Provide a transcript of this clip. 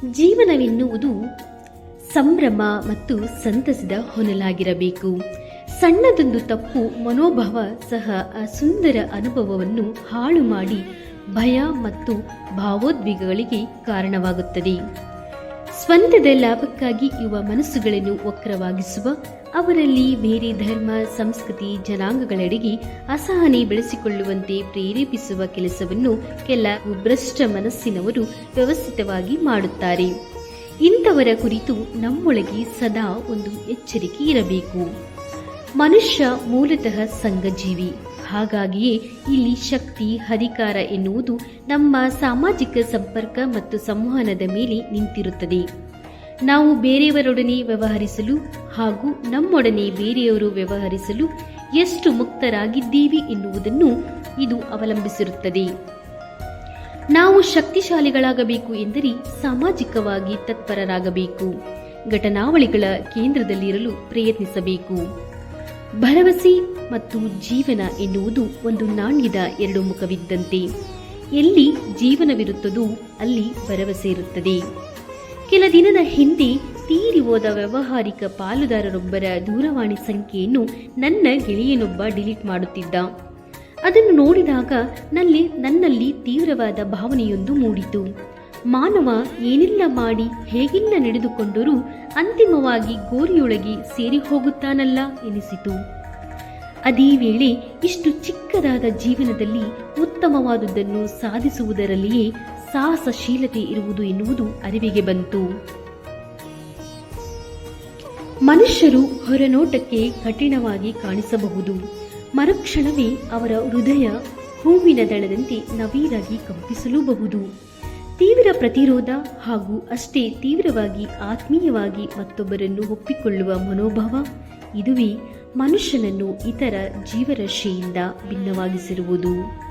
ಜೀವನವೆನ್ನುವುದು ಸಂಭ್ರಮ ಮತ್ತು ಸಂತಸದ ಹೊನಲಾಗಿರಬೇಕು. ಸಣ್ಣದೊಂದು ತಪ್ಪು ಮನೋಭಾವ ಸಹ ಆ ಸುಂದರ ಅನುಭವವನ್ನು ಹಾಳು ಮಾಡಿ ಭಯ ಮತ್ತು ಭಾವೋದ್ವೇಗಗಳಿಗೆ ಕಾರಣವಾಗುತ್ತದೆ. ಸ್ವಂತದ ಲಾಭಕ್ಕಾಗಿ ಯುವ ಮನಸ್ಸುಗಳನ್ನು ವಕ್ರವಾಗಿಸುವ, ಅವರಲ್ಲಿ ಬೇರೆ ಧರ್ಮ, ಸಂಸ್ಕೃತಿ, ಜನಾಂಗಗಳೆಡೆಗೆ ಅಸಹನೆ ಬೆಳೆಸಿಕೊಳ್ಳುವಂತೆ ಪ್ರೇರೇಪಿಸುವ ಕೆಲಸವನ್ನು ಕೆಲ ಭ್ರಷ್ಟ ಮನಸ್ಸಿನವರು ವ್ಯವಸ್ಥಿತವಾಗಿ ಮಾಡುತ್ತಾರೆ. ಇಂಥವರ ಕುರಿತು ನಮ್ಮೊಳಗೆ ಸದಾ ಒಂದು ಎಚ್ಚರಿಕೆ ಇರಬೇಕು. ಮನುಷ್ಯ ಮೂಲತಃ ಸಂಘಜೀವಿ. ಹಾಗಾಗಿಯೇ ಇಲ್ಲಿ ಶಕ್ತಿ, ಅಧಿಕಾರ ಎನ್ನುವುದು ನಮ್ಮ ಸಾಮಾಜಿಕ ಸಂಪರ್ಕ ಮತ್ತು ಸಂವಹನದ ಮೇಲೆ ನಿಂತಿರುತ್ತದೆ. ನಾವು ಬೇರೆಯವರೊಡನೆ ವ್ಯವಹರಿಸಲು ಹಾಗೂ ನಮ್ಮೊಡನೆ ಬೇರೆಯವರು ವ್ಯವಹರಿಸಲು ಎಷ್ಟು ಮುಕ್ತರಾಗಿದ್ದೀವಿ ಎನ್ನುವುದನ್ನು ಇದು ಅವಲಂಬಿಸಿರುತ್ತದೆ. ನಾವು ಶಕ್ತಿಶಾಲಿಗಳಾಗಬೇಕು ಎಂದರೆ ಸಾಮಾಜಿಕವಾಗಿ ತತ್ಪರರಾಗಬೇಕು. ಘಟನಾವಳಿಗಳ ಕೇಂದ್ರದಲ್ಲಿರಲು ಪ್ರಯತ್ನಿಸಬೇಕು. ಭರವಸೆ ಮತ್ತು ಜೀವನ ಎನ್ನುವುದು ಒಂದು ನಾಣ್ಯದ ಎರಡು ಮುಖವಿದ್ದಂತೆ. ಎಲ್ಲಿ ಜೀವನವಿರುತ್ತದೋ ಅಲ್ಲಿ ಭರವಸೆ ಇರುತ್ತದೆ. ಕೆಲ ದಿನದ ಹಿಂದೆ ತೀರಿ ಹೋದ ವ್ಯಾವಹಾರಿಕ ಪಾಲುದಾರರೊಬ್ಬರ ದೂರವಾಣಿ ಸಂಖ್ಯೆಯನ್ನು ನನ್ನ ಗೆಳೆಯನೊಬ್ಬ ಡಿಲೀಟ್ ಮಾಡುತ್ತಿದ್ದ. ಅದನ್ನು ನೋಡಿದಾಗ ನನ್ನಲ್ಲಿ ತೀವ್ರವಾದ ಭಾವನೆಯೊಂದು ಮೂಡಿತು. ಮಾನವ ಏನೆಲ್ಲ ಮಾಡಿ ಹೇಗೆಲ್ಲ ನಡೆದುಕೊಂಡರೂ ಅಂತಿಮವಾಗಿ ಗೋರಿಯೊಳಗೆ ಸೇರಿ ಹೋಗುತ್ತಾನಲ್ಲ ಎನಿಸಿತು. ಅದೇ ವೇಳೆ ಇಷ್ಟು ಚಿಕ್ಕದಾದ ಜೀವನದಲ್ಲಿ ಉತ್ತಮವಾದುದನ್ನು ಸಾಧಿಸುವುದರಲ್ಲಿಯೇ ಸಾಹಸಶೀಲತೆ ಇರುವುದು ಎನ್ನುವುದು ಅರಿವಿಗೆ ಬಂತು. ಮನುಷ್ಯರು ಹೊರನೋಟಕ್ಕೆ ಕಠಿಣವಾಗಿ ಕಾಣಿಸಬಹುದು. ಮರುಕ್ಷಣವೇ ಅವರ ಹೃದಯ ಹೂವಿನ ದಳದಂತೆ ನವಿರಾಗಿ ಕಂಪಿಸಲೂಬಹುದು. ತೀವ್ರ ಪ್ರತಿರೋಧ ಹಾಗೂ ಅಷ್ಟೇ ತೀವ್ರವಾಗಿ ಆತ್ಮೀಯವಾಗಿ ಮತ್ತೊಬ್ಬರನ್ನು ಒಪ್ಪಿಕೊಳ್ಳುವ ಮನೋಭಾವ, ಇದುವೇ ಮನುಷ್ಯನನ್ನು ಇತರ ಜೀವರಾಶಿಯಿಂದ ಭಿನ್ನವಾಗಿಸಿರುವುದು.